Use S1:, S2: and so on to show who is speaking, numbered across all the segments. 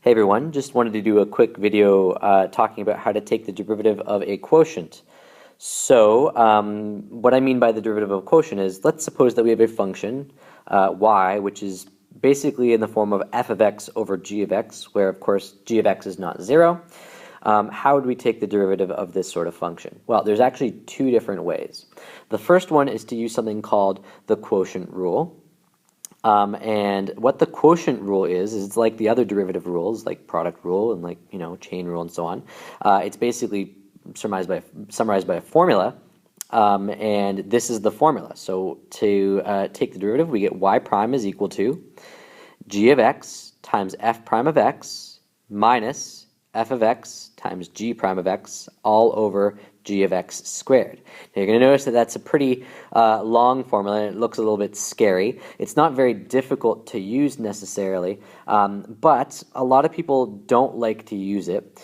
S1: Hey everyone, just wanted to do a quick video talking about how to take the derivative of a quotient. So, what I mean by the derivative of a quotient is, let's suppose that we have a function, y, which is basically in the form of f of x over g of x, where of course g of x is not 0. How would we take the derivative of this sort of function? Well, there's actually two different ways. The first one is to use something called the quotient rule. And what the quotient rule is it's like the other derivative rules, like product rule and chain rule and so on. It's basically summarized by a formula, and this is the formula. So to take the derivative, we get y prime is equal to g of x times f prime of x minus f of x times g prime of x all over g of x squared. Now you're going to notice that that's a pretty long formula, and it looks a little bit scary. It's not very difficult to use necessarily, but a lot of people don't like to use it,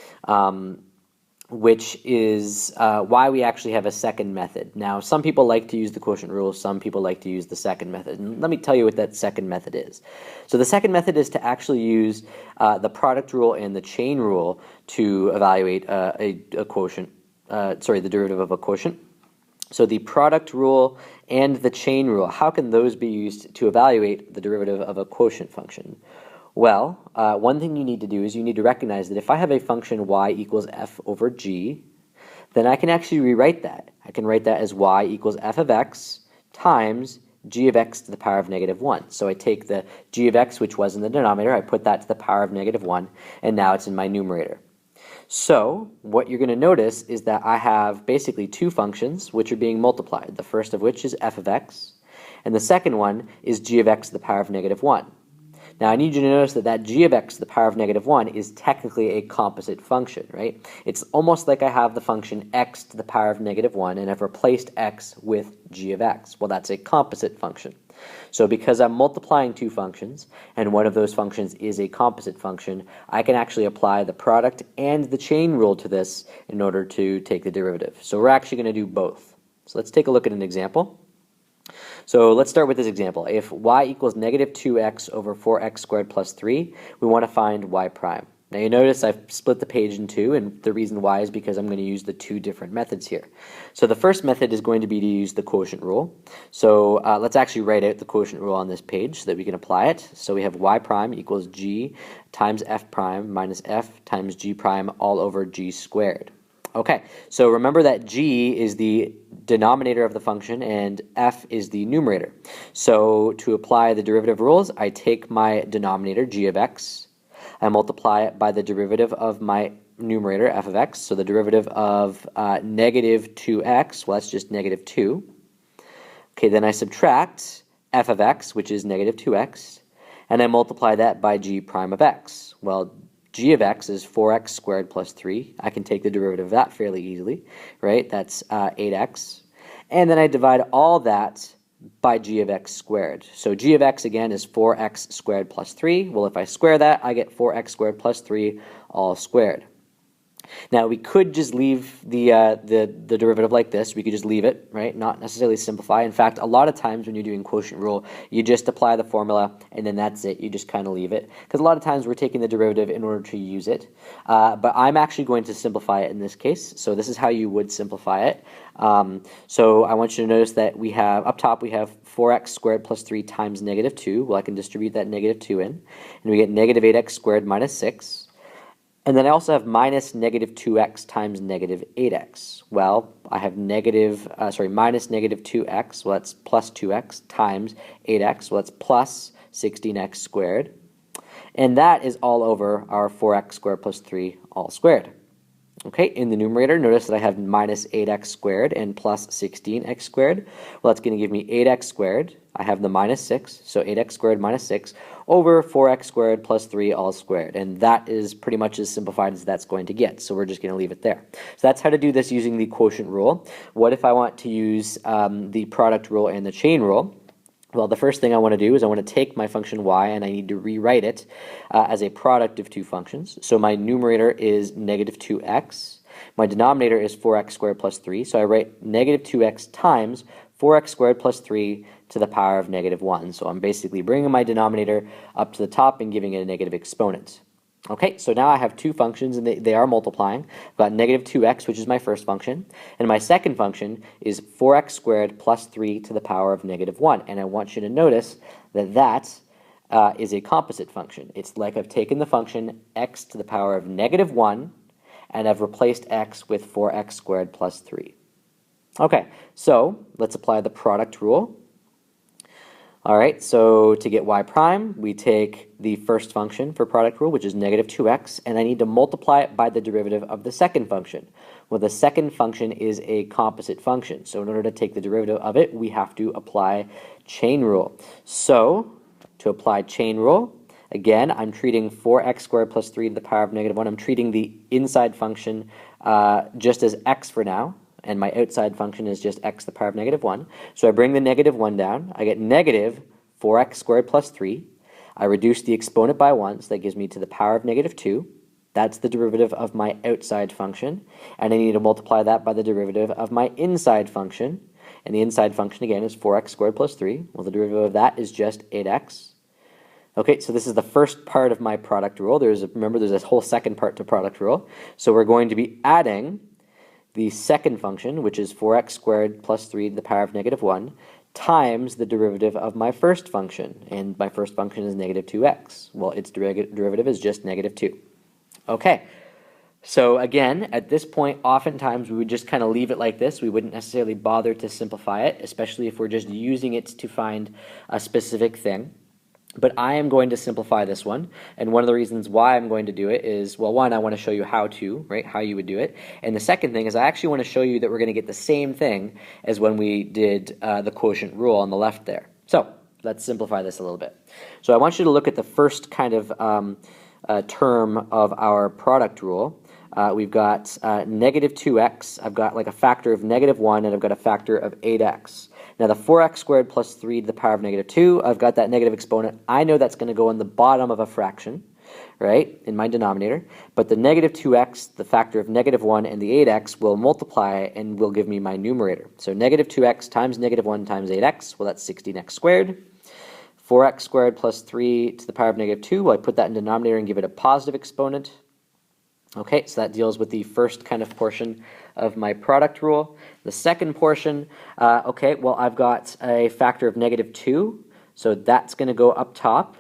S1: which is why we actually have a second method. Now, some people like to use the quotient rule, some people like to use the second method. And let me tell you what that second method is. So the second method is to actually use the product rule and the chain rule to evaluate a quotient, the derivative of a quotient. So the product rule and the chain rule, how can those be used to evaluate the derivative of a quotient function? Well, one thing you need to do is you need to recognize that if I have a function y equals f over g, then I can actually rewrite that. I can write that as y equals f of x times g of x to the power of negative 1. So I take the g of x, which was in the denominator, I put that to the power of negative 1, and now it's in my numerator. So what you're going to notice is that I have basically two functions which are being multiplied, the first of which is f of x, and the second one is g of x to the power of negative 1. Now I need you to notice that g of x to the power of negative 1 is technically a composite function, right? It's almost like I have the function x to the power of negative 1 and I've replaced x with g of x. Well, that's a composite function. So because I'm multiplying two functions, and one of those functions is a composite function, I can actually apply the product and the chain rule to this in order to take the derivative. So we're actually going to do both. So let's take a look at an example. So let's start with this example. If y equals negative 2x over 4x squared plus 3, we want to find y prime. Now you notice I've split the page in two, and the reason why is because I'm going to use the two different methods here. So the first method is going to be to use the quotient rule. So let's actually write out the quotient rule on this page so that we can apply it. So we have y prime equals g times f prime minus f times g prime all over g squared. Okay, so remember that g is the denominator of the function and f is the numerator. So to apply the derivative rules, I take my denominator, g of x, I multiply it by the derivative of my numerator, f of x, so the derivative of negative 2x, well that's just negative 2. Okay, then I subtract f of x, which is negative 2x, and I multiply that by g prime of x. Well, g of x is 4x squared plus 3. I can take the derivative of that fairly easily, right? That's 8x. And then I divide all that by g of x squared. So g of x, again, is 4x squared plus 3. Well, if I square that, I get 4x squared plus 3 all squared. Now, we could just leave the derivative like this. We could just leave it, right? Not necessarily simplify. In fact, a lot of times when you're doing quotient rule, you just apply the formula, and then that's it. You just kind of leave it. Because a lot of times we're taking the derivative in order to use it. But I'm actually going to simplify it in this case. So this is how you would simplify it. So I want you to notice that we have, up top, we have 4x squared plus 3 times negative 2. Well, I can distribute that negative 2 in. And we get negative 8x squared minus 6. And then I also have minus negative 2x times negative 8x. Well, I have minus negative 2x, well that's plus 2x, times 8x, well that's plus 16x squared. And that is all over our 4x squared plus 3 all squared. Okay, in the numerator, notice that I have minus 8x squared and plus 16x squared. Well, that's going to give me 8x squared. I have the minus 6, so 8x squared minus 6 over 4x squared plus 3 all squared. And that is pretty much as simplified as that's going to get, so we're just going to leave it there. So that's how to do this using the quotient rule. What if I want to use the product rule and the chain rule? Well, the first thing I want to do is I want to take my function y and I need to rewrite it as a product of two functions. So my numerator is negative 2x. My denominator is 4x squared plus 3. So I write negative 2x times 4x squared plus 3 to the power of negative 1. So I'm basically bringing my denominator up to the top and giving it a negative exponent. Okay, so now I have two functions and they are multiplying. I've got negative 2x, which is my first function, and my second function is 4x squared plus 3 to the power of negative 1. And I want you to notice that that is a composite function. It's like I've taken the function x to the power of negative 1 and I've replaced x with 4x squared plus 3. Okay, so let's apply the product rule. All right, so to get y prime, we take the first function for product rule, which is negative 2x, and I need to multiply it by the derivative of the second function. Well, the second function is a composite function, so in order to take the derivative of it, we have to apply chain rule. So, to apply chain rule, again, I'm treating 4x squared plus 3 to the power of negative 1. I'm treating the inside function just as x for now, and my outside function is just x to the power of negative 1. So I bring the negative 1 down. I get negative 4x squared plus 3. I reduce the exponent by 1, so that gives me to the power of negative 2. That's the derivative of my outside function. And I need to multiply that by the derivative of my inside function. And the inside function, again, is 4x squared plus 3. Well, the derivative of that is just 8x. Okay, so this is the first part of my product rule. Remember, there's this whole second part to product rule. So we're going to be adding the second function, which is 4x squared plus 3 to the power of negative 1, times the derivative of my first function. And my first function is negative 2x. Well, its derivative is just negative 2. Okay, so again, at this point, oftentimes we would just kind of leave it like this. We wouldn't necessarily bother to simplify it, especially if we're just using it to find a specific thing. But I am going to simplify this one, and one of the reasons why I'm going to do it is, well, one, I want to show you how you would do it, and the second thing is I actually want to show you that we're going to get the same thing as when we did the quotient rule on the left there. So let's simplify this a little bit. So I want you to look at the first kind of term of our product rule. We've got negative 2x, I've got like a factor of negative 1, and I've got a factor of 8x. Now the 4x squared plus 3 to the power of negative 2, I've got that negative exponent. I know that's going to go in the bottom of a fraction, right, in my denominator. But the negative 2x, the factor of negative 1, and the 8x will multiply and will give me my numerator. So negative 2x times negative 1 times 8x, well, that's 16x squared. 4x squared plus 3 to the power of negative 2, well, I put that in denominator and give it a positive exponent. Okay, so that deals with the first kind of portion of my product rule. The second portion, okay, well, I've got a factor of negative 2, so that's going to go up top.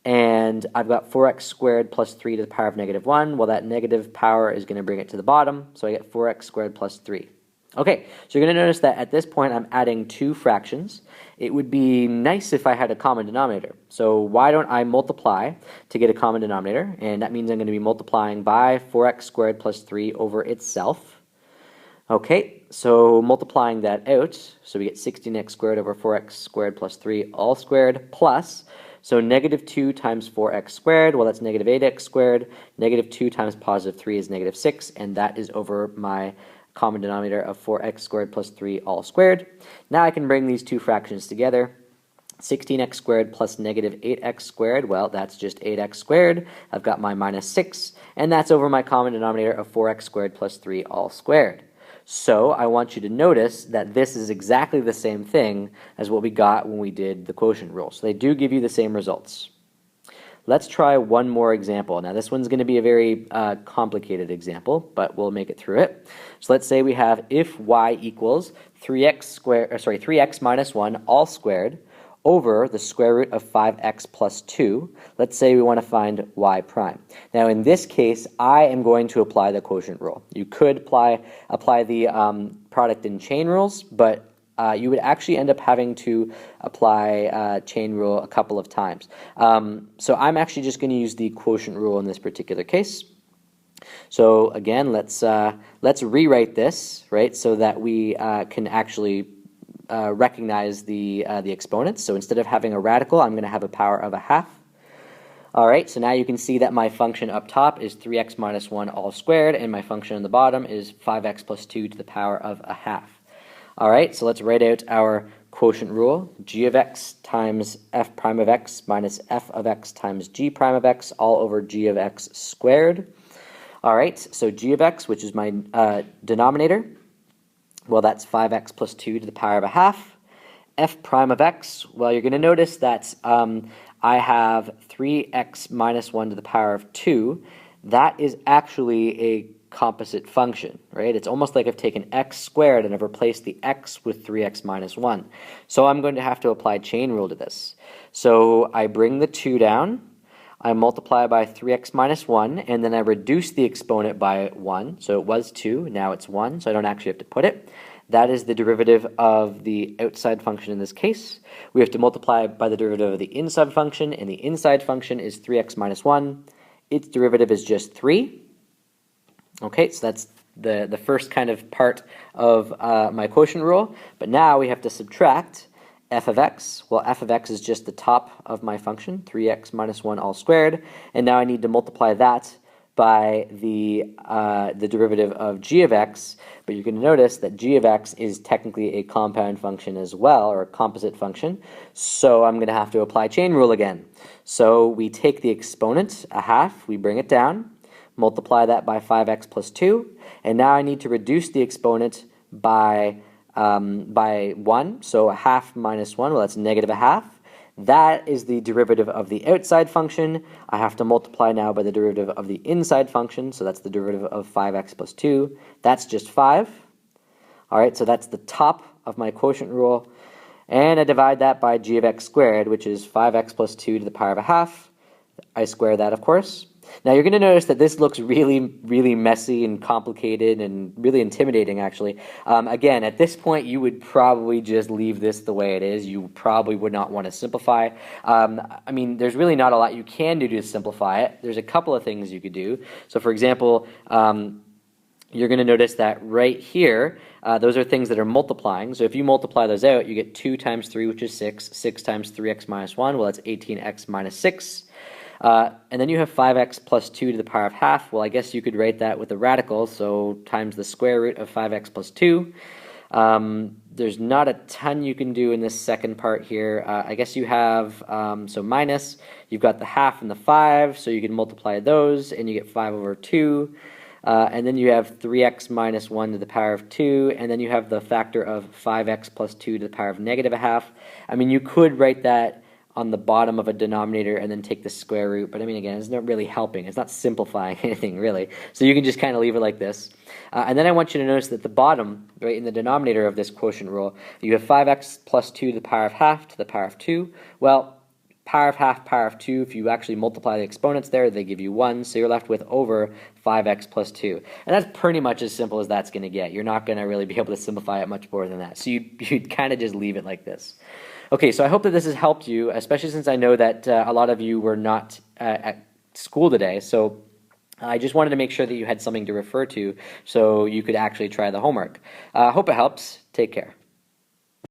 S1: And I've got 4x squared plus 3 to the power of negative 1. Well, that negative power is going to bring it to the bottom, so I get 4x squared plus 3. Okay, so you're going to notice that at this point I'm adding two fractions. It would be nice if I had a common denominator. So why don't I multiply to get a common denominator? And that means I'm going to be multiplying by 4x squared plus 3 over itself. Okay, so multiplying that out, so we get 16x squared over 4x squared plus 3 all squared plus, so negative 2 times 4x squared, well, that's negative 8x squared. Negative 2 times positive 3 is negative 6, and that is over my common denominator of 4x squared plus 3 all squared. Now I can bring these two fractions together. 16x squared plus negative 8x squared, well, that's just 8x squared. I've got my minus 6, and that's over my common denominator of 4x squared plus 3 all squared. So I want you to notice that this is exactly the same thing as what we got when we did the quotient rule. So they do give you the same results. Let's try one more example. Now this one's going to be a very complicated example, but we'll make it through it. So let's say we have if y equals 3x minus 1 all squared over the square root of 5x plus 2. Let's say we want to find y prime. Now in this case, I am going to apply the quotient rule. You could apply the product and chain rules, but you would actually end up having to apply chain rule a couple of times. So I'm actually just going to use the quotient rule in this particular case. So again, let's rewrite this, right, so that we can actually recognize the exponents. So instead of having a radical, I'm going to have a power of a half. All right, so now you can see that my function up top is 3x minus 1 all squared, and my function on the bottom is 5x plus 2 to the power of a half. All right, so let's write out our quotient rule. G of x times f prime of x minus f of x times g prime of x all over g of x squared. All right, so g of x, which is my denominator, well, that's 5x plus 2 to the power of a half. F prime of x, well, you're going to notice that I have 3x minus 1 to the power of 2. That is actually a composite function, right? It's almost like I've taken x squared and I've replaced the x with 3x minus 1. So I'm going to have to apply chain rule to this. So I bring the 2 down, I multiply by 3x minus 1, and then I reduce the exponent by 1. So it was 2, now it's 1, so I don't actually have to put it. That is the derivative of the outside function in this case. We have to multiply by the derivative of the inside function, and the inside function is 3x minus 1. Its derivative is just 3. Okay, so that's the first kind of part of my quotient rule. But now we have to subtract f of x. Well, f of x is just the top of my function, 3x minus 1 all squared. And now I need to multiply that by the derivative of g of x. But you're going to notice that g of x is technically a compound function as well, or a composite function. So I'm going to have to apply chain rule again. So we take the exponent, a half, we bring it down, multiply that by 5x plus 2, and now I need to reduce the exponent by 1, so a half minus 1, well that's negative a half. That is the derivative of the outside function. I have to multiply now by the derivative of the inside function, so that's the derivative of 5x plus 2. That's just 5. Alright, so that's the top of my quotient rule. And I divide that by g of x squared, which is 5x plus 2 to the power of a half. I square that, of course. Now you're going to notice that this looks really, really messy and complicated and really intimidating, actually. Again, at this point, you would probably just leave this the way it is. You probably would not want to simplify. I mean, there's really not a lot you can do to simplify it. There's a couple of things you could do. So, for example, you're going to notice that right here, those are things that are multiplying. So if you multiply those out, you get 2 times 3, which is 6. 6 times 3x minus 1, well, that's 18x minus 6. And then you have 5x plus 2 to the power of half. Well, I guess you could write that with a radical, so times the square root of 5x plus 2. There's not a ton you can do in this second part here. I guess you have, so minus, you've got the half and the 5, so you can multiply those, and you get 5 over 2. And then you have 3x minus 1 to the power of 2, and then you have the factor of 5x plus 2 to the power of negative a half. I mean, you could write that on the bottom of a denominator and then take the square root, but I mean, again, it's not really helping. It's not simplifying anything, really. So you can just kind of leave it like this. And then I want you to notice that the bottom, right, in the denominator of this quotient rule, you have 5x plus 2 to the power of half to the power of 2. Well, power of half, power of 2, if you actually multiply the exponents there, they give you 1, so you're left with over 5x plus 2. And that's pretty much as simple as that's going to get. You're not going to really be able to simplify it much more than that. So you'd kind of just leave it like this. Okay, so I hope that this has helped you, especially since I know that a lot of you were not at school today. So I just wanted to make sure that you had something to refer to so you could actually try the homework. Hope it helps. Take care.